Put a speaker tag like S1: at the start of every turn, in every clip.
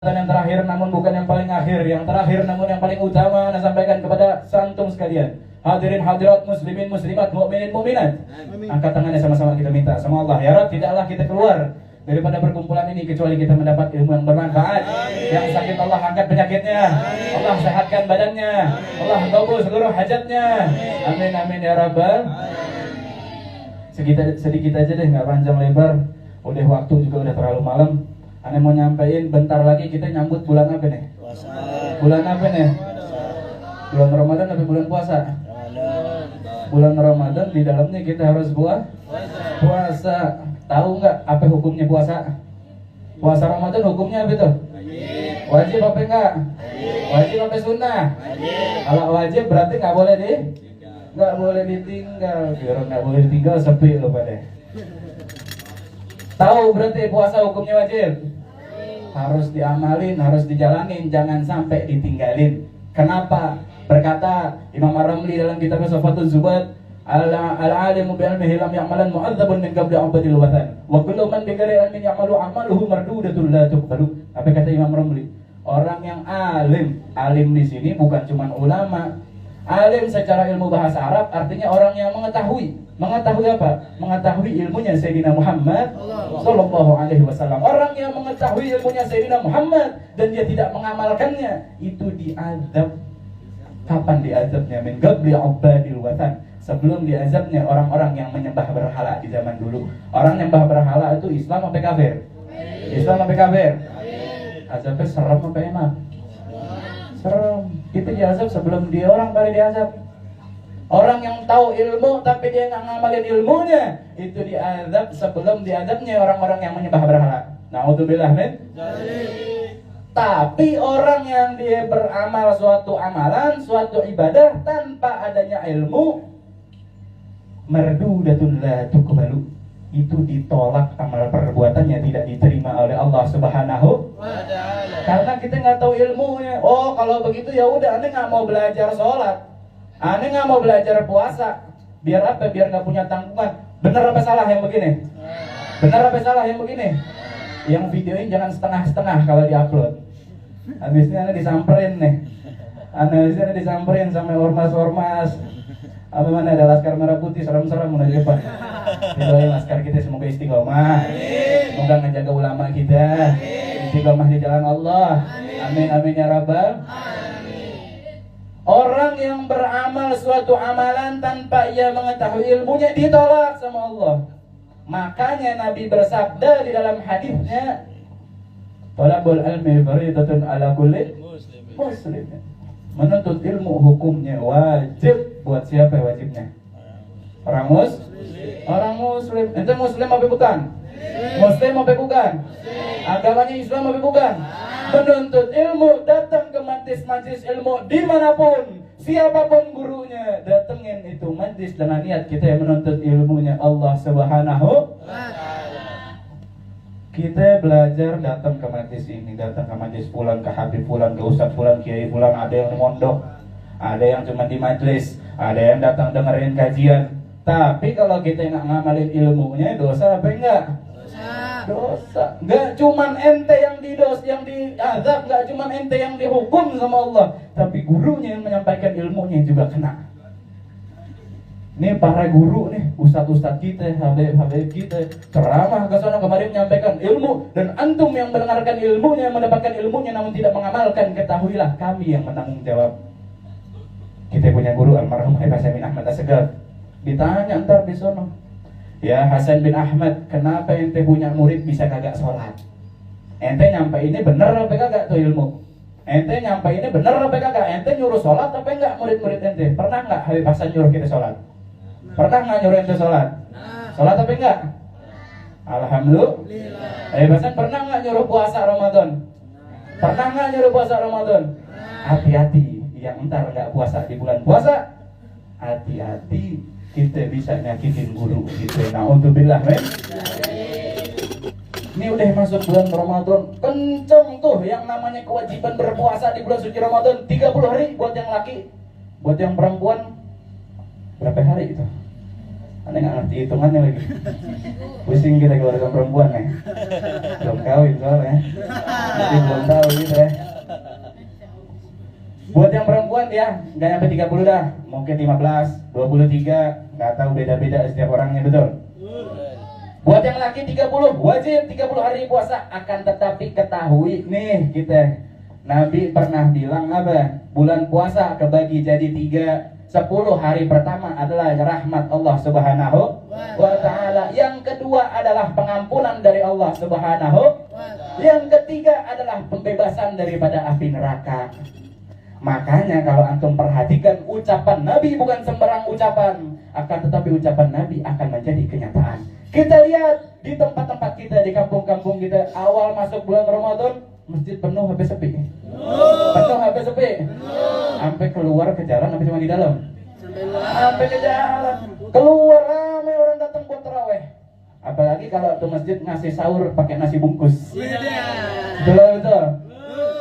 S1: yang terakhir namun bukan yang paling akhir, yang terakhir namun yang paling utama, Ana sampaikan kepada santum sekalian. Hadirin hadirat, muslimin muslimat, mukminin mukminat. Angkat tangannya sama-sama kita minta sama Allah, ya Rabb, tidaklah kita keluar daripada perkumpulan ini kecuali kita mendapat ilmu yang bermanfaat. Yang sakit Allah angkat penyakitnya, Allah sehatkan badannya, Allah kabul seluruh hajatnya. Amin amin ya Rabbal. Sedikit aja deh, nggak panjang lebar. Udah waktu juga udah terlalu malam. Ane mau nyampein bentar lagi kita nyambut bulan apa nih? Puasa. Bulan apa nih? Bulan Ramadan atau bulan puasa? Bulan Ramadan, di dalamnya kita harus puasa. Tahu nggak apa hukumnya puasa? Puasa Ramadan hukumnya apa itu? Wajib apa enggak? Wajib apa sunnah? Kalau wajib berarti nggak boleh ditinggal. Biar nggak boleh ditinggal sepi loh pada. Tahu berarti puasa hukumnya wajib? Harus diamalin, harus dijalanin, jangan sampai ditinggalin. Kenapa? Berkata Imam Ar-Ramli dalam kitab Safatul Zubat, al-alimu bi ilmihi lam ya'malan mu'adzabun min qabli 'abdil wathan wa kullu man bi ghairi ilmin ya'malu 'amaluhu mardudatun la tuqbalu. Apa kata Imam Ramli? Orang yang alim di sini bukan cuma ulama. Alim secara ilmu bahasa Arab artinya orang yang mengetahui apa? Mengetahui ilmunya Sayyidina Muhammad sallallahu alaihi wasallam. Orang yang mengetahui ilmunya Sayyidina Muhammad dan dia tidak mengamalkannya, itu diazab. Kapan diazabnya? Min qabli ubadil wathan. Sebelum diazabnya orang-orang yang menyembah berhala di zaman dulu. Orang menyembah berhala itu Islam apa kafir? Islam apa kafir? Azabnya serem apa enak? Serem. Itu diazab sebelum dia orang kali diazab. Orang yang tahu ilmu tapi dia nggak ngamalin ilmunya, itu diazab sebelum diazabnya orang-orang yang menyembah berhala. Na'udzubillah min. Tapi orang yang dia beramal suatu amalan, suatu ibadah tanpa adanya ilmu, mardudatun la tuqbalu. Itu ditolak, amal perbuatannya tidak diterima oleh Allah Subhanahu wa ta'ala. Karena kita nggak tahu ilmunya. Oh, kalau begitu ya udah, Anda nggak mau belajar sholat, Anda nggak mau belajar puasa. Biar apa? Biar nggak punya tanggungan. Benar apa salah yang begini? Benar apa salah yang begini? Yang videoin jangan setengah-setengah kalau diupload. Habisnya Anda disamperin nih. Habisnya disamperin sama ormas-ormas. Apa mana ada laskar merah putih serem-serem di depan. Doain laskar kita semoga istiqomah. Semoga ngejaga ulama kita. Istiqomah di jalan Allah. Amin amin ya Rabbal. Orang yang beramal suatu amalan tanpa ia mengetahui ilmunya ditolak sama Allah. Makanya Nabi bersabda di dalam hadisnya, "Talabul ilmi fardhatun ala kulli muslim." Menuntut ilmu hukumnya wajib buat siapa wajibnya? Orang muslim. Ente muslim apa bukan? Muslim apa bukan? Agamanya Islam apa bukan? Menuntut ilmu, datang ke majlis ilmu dimanapun, siapapun gurunya, datengin itu majlis dengan niat kita yang menuntut ilmunya Allah Subhanahu wa ta'ala. Kita belajar datang ke majlis ini, datang ke majlis fulan, ke Habib fulan, ke Ustadz fulan, Kiai fulan. Ada yang di mondok, ada yang cuma di majlis, ada yang datang dengerin kajian. Tapi kalau kita nggak ngamalin ilmunya, dosa apa enggak? Dosa. Nggak cuman ente yang diazab, nggak cuman ente yang dihukum sama Allah, tapi gurunya yang menyampaikan ilmunya juga kena. Ini para guru nih, ustadz-ustadz kita, habib kita, ceramah ke sana kemarin menyampaikan ilmu, dan antum yang mendengarkan ilmunya, mendapatkan ilmunya namun tidak mengamalkan, ketahuilah kami yang bertanggung jawab. Kita punya guru almarhum Hasan bin Ahmad As-Segaf. Ditanya ntar di sana, ya Hasan bin Ahmad, kenapa ente punya murid bisa kagak sholat? Ente nyampe ini bener apa kagak tuh ilmu? Ente nyampe ini bener apa kagak? Ente nyuruh sholat apa enggak murid-murid ente? Pernah nggak Habib Hasan nyuruh kita sholat? Pernah nggak nyuruh ente sholat? Sholat apa enggak? Alhamdulillah. Habib Hasan pernah nggak nyuruh puasa Ramadan? Pernah nggak nyuruh puasa Ramadan? Hati-hati yang ntar nggak puasa di bulan puasa. Hati-hati, kita bisa nyakitin guru gitu. Na'udzubillah men. Ini udah masuk bulan Ramadan, kenceng tuh yang namanya kewajiban berpuasa di bulan suci Ramadan. 30 hari buat yang laki, buat yang perempuan berapa hari itu? Anda nggak ngerti hitungannya lagi. Pusing kita keluarga perempuan nih. Belum kawin soalnya. Jadi belum tahu gitu ya. Buat yang perempuan ya, nggak nyampe 30 dah. Mungkin 15, 23, nggak tahu beda-beda setiap orangnya, betul. Buat yang laki 30, wajib 30 hari puasa. Akan tetapi ketahui nih kita, Nabi pernah bilang apa? Bulan puasa kebagi jadi 3. 10 hari pertama adalah rahmat Allah Subhanahu wa ta'ala. Yang kedua adalah pengampunan dari Allah Subhanahu. Yang ketiga adalah pembebasan daripada api neraka. Makanya kalau antum perhatikan ucapan Nabi bukan sembarang ucapan, akan tetapi ucapan Nabi akan menjadi kenyataan. Kita lihat di tempat-tempat kita, di kampung-kampung kita, awal masuk bulan Ramadan, masjid penuh sampai sepi. Penuh sampai sepi. Sampai keluar ke jalan, sampai cuma di dalam. Sampai ke jalan. Keluar ramai orang datang buat tarawih. Apalagi kalau tuh masjid ngasih sahur pakai nasi bungkus. Betul.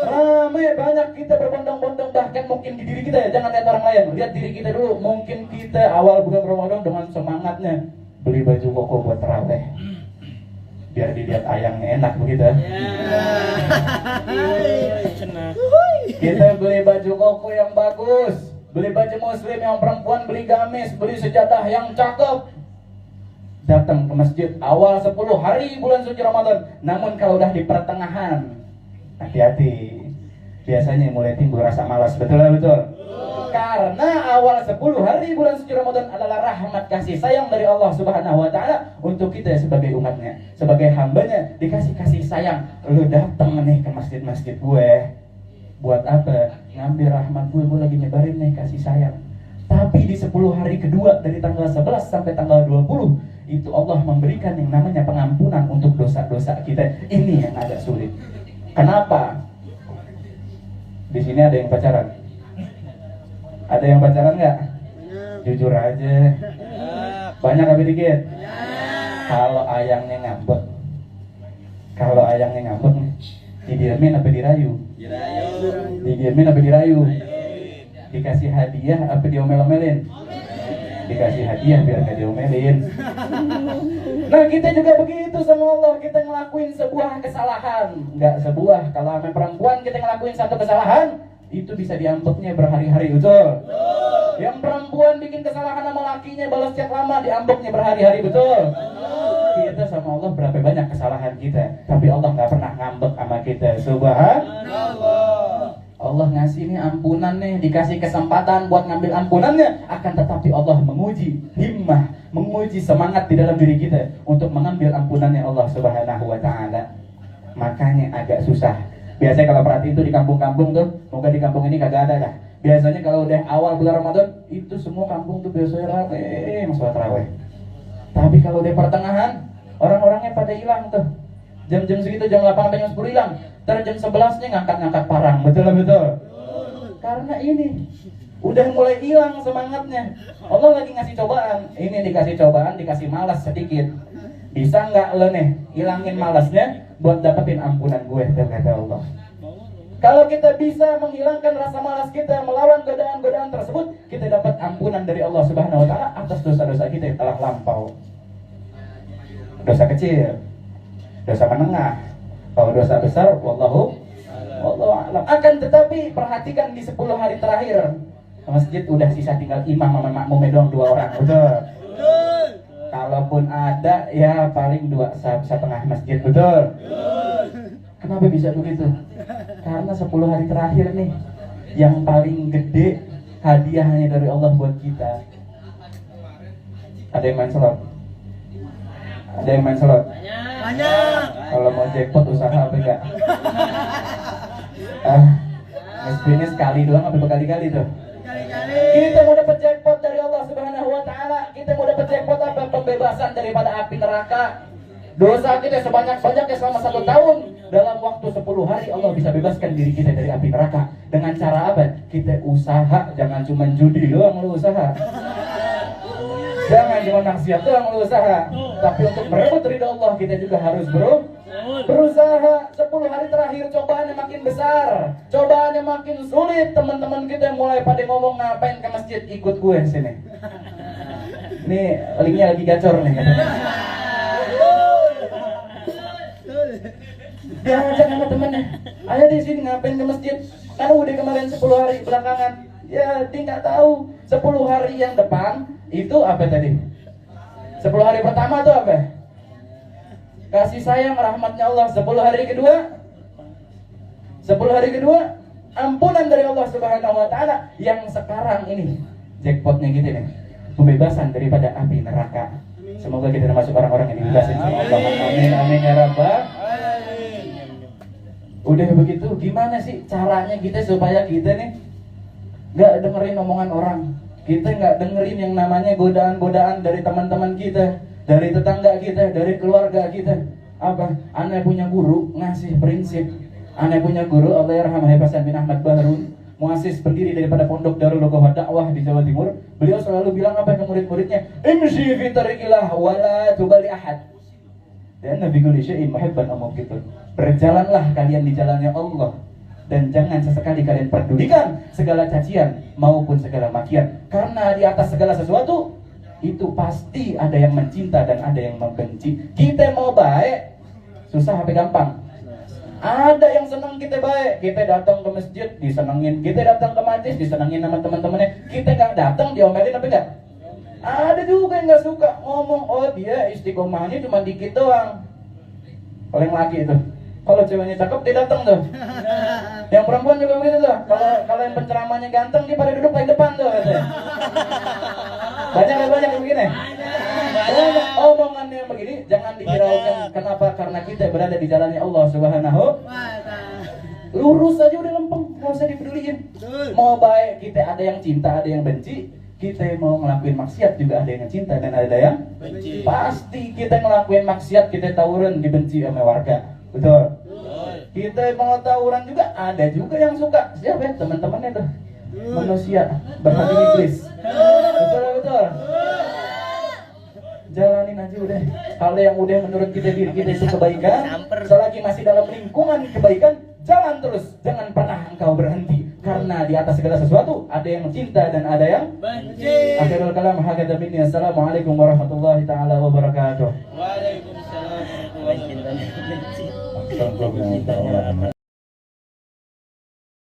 S1: Ramai banyak kita berbondong-bondong, bahkan mungkin di diri kita ya, jangan lihat orang lain, lihat diri kita dulu. Mungkin kita awal bulan Ramadan dengan semangatnya beli baju koko buat tarawih, biar dilihat ayangnya enak begitu. Kita beli baju koko yang bagus, beli baju muslim yang perempuan, beli gamis, beli sejadah yang cakep. Datang ke masjid awal 10 hari bulan suci Ramadan. Namun kalau udah di pertengahan, hati-hati, biasanya mulai timbul rasa malas. Betul. Karena awal 10 hari bulan suci Ramadan adalah rahmat kasih sayang dari Allah Subhanahu wa ta'ala untuk kita sebagai umatnya, sebagai hambanya, dikasih kasih sayang. Lu datang nih ke masjid-masjid gue, buat apa? Ngambil rahmat gue lagi nyebarin nih kasih sayang. Tapi di 10 hari kedua dari tanggal 11 sampai tanggal 20 itu Allah memberikan yang namanya pengampunan untuk dosa-dosa kita. Ini yang agak sulit. Kenapa? Di sini ada yang pacaran? Ada yang pacaran nggak? Jujur aja. Banyak apa dikit? Kalau ayangnya ngambek, didiamin apa dirayu? Didiamin apa dirayu? Dikasih hadiah apa diomel-omelin? Dikasih hadiah biar nggak diomelin. Nah kita juga begitu sama Allah. Kita ngelakuin sebuah kesalahan, nggak sebuah. Kalau sama perempuan kita ngelakuin satu kesalahan, itu bisa diambeknya berhari-hari, betul. Yang perempuan bikin kesalahan sama lakinya, balas chat lama, diambeknya berhari-hari, betul. Kita sama Allah berapa banyak kesalahan kita, tapi Allah nggak pernah ngambek sama kita. Subhanallah. Allah ngasih nih ampunan nih, dikasih kesempatan buat ngambil ampunannya. Akan tetapi Allah menguji himmah, menguji semangat di dalam diri kita untuk mengambil ampunannya Allah Subhanahu wa ta'ala. Makanya agak susah. Biasanya kalau perhatiin tuh di kampung-kampung tuh, moga di kampung ini kagak ada dah. Biasanya kalau udah awal bulan Ramadan, itu semua kampung tuh biasanya rame sholat tarawih. Tapi kalau udah pertengahan, orang-orangnya pada hilang tuh. Jam-jam segitu, jam 8 sampai jam 10 hilang. Ntar jam 11-nya ngangkat-ngangkat parang, betul. Karena ini udah mulai hilang semangatnya. Allah lagi ngasih cobaan. Ini dikasih cobaan, dikasih malas sedikit. Bisa nggak lo nih hilangin malasnya buat dapetin ampunan gue, kata Allah. Kalau kita bisa menghilangkan rasa malas kita, melawan godaan-godaan tersebut, kita dapat ampunan dari Allah Subhanahu wa ta'ala atas dosa-dosa kita yang telah lampau. Dosa kecil, dosa menengah, kalau dosa besar, wallahu a'lam. Akan tetapi perhatikan di 10 hari terakhir, masjid udah sisa tinggal imam sama makmumnya doang 2 orang, betul. Kalaupun ada, ya paling 2 setengah masjid, betul. Kenapa bisa begitu? Karena 10 hari terakhir nih, yang paling gede hadiahnya dari Allah buat kita. Ada yang main slot? Ada yang main slot? Banyak. Kalau mau jackpot usaha apa enggak? Nge-spinnya sekali doang apa berkali-kali tuh? Kita mau dapat jackpot dari Allah Subhanahu wa ta'ala. Kita mau dapat jackpot apa? Pembebasan daripada api neraka. Dosa kita sebanyak-banyaknya selama 1 tahun. Dalam waktu 10 hari Allah bisa bebaskan diri kita dari api neraka. Dengan cara apa? Kita usaha, jangan cuma judi doang lu usaha. Jangan cuma maksiat doang lu usaha. Tapi untuk merebut ridha Allah kita juga harus berusaha. 10 hari terakhir cobaannya makin besar, cobaannya makin sulit. Teman-teman kita mulai pada ngomong, ngapain ke masjid, ikut gue sini. Ini linknya lagi gacor nih katanya. Dia ngajak sama temennya, ayo di sini ngapain ke masjid? Kan udah kemarin 10 hari belakangan. Ya dia nggak tahu 10 hari yang depan itu apa tadi? 10 hari pertama itu apa? Kasih sayang rahmatnya Allah. 10 hari kedua 10 hari kedua ampunan dari Allah Subhanahu wa taala. Yang sekarang ini jackpotnya gitu nih, pembebasan daripada api neraka. Semoga kita termasuk orang-orang yang dibebasin sama Allah. Amin amin ya rabbal. Udah begitu, gimana sih caranya kita supaya kita nih nggak dengerin omongan orang, kita nggak dengerin yang namanya godaan-godaan dari teman-teman kita, dari tetangga kita, dari keluarga kita. Apa? Aneh punya guru ngasih prinsip. Aneh punya guru, Allah yarhamah Hasan bin Ahmad Bahrun, muassis pendiri daripada Pondok Darul Lughah Dakwah di Jawa Timur. Beliau selalu bilang apa ke murid-muridnya? Imshi fi tariqillah wa la tubali ahad. Dan Nabi kulli syai'in muhibban amukitun. Berjalanlah kalian di jalannya Allah dan jangan sesekali kalian pedulikan segala cacian maupun segala makian, karena di atas segala sesuatu itu pasti ada yang mencinta dan ada yang membenci. Kita mau baik susah tapi gampang. Ada yang senang kita baik, kita datang ke masjid disenengin, kita datang ke majlis disenengin sama teman-temannya. Kita nggak datang diomelin apa enggak? Ada juga yang nggak suka ngomong, oh dia istiqomahnya cuma dikit doang. Kalau yang laki itu, kalau ceweknya cakep dia datang tuh. Yang perempuan juga begitu tuh. Kalau yang penceramahnya ganteng dia pada duduk paling depan tuh katanya. Banyak yang begini. Banyak omongan yang begini jangan dihiraukan. Kenapa? Karena kita berada di jalannya Allah Subhanahu. Lurus aja udah lempeng, nggak usah dipeduliin. Mau baik kita ada yang cinta, ada yang benci. Kita mau ngelakuin maksiat juga ada yang cinta dan ada yang benci. Pasti kita ngelakuin maksiat, kita tawuran dibenci sama warga. Betul. Kita mau tawuran juga ada juga yang suka. Siapa ya? Teman-temannya tuh. Manusia berhati iblis. Betul. Jalanin aja udah. Kalau yang udah menurut kita diri kita itu kebaikan, selagi masih dalam lingkungan kebaikan, jalan terus. Jangan pernah engkau berhenti. Karena di atas segala sesuatu ada yang cinta dan ada yang benci. Akhirul kalam hakadha minni. Assalamualaikum warahmatullahi taala wabarakatuh. Waalaikumsalam warahmatullahi wabarakatuh.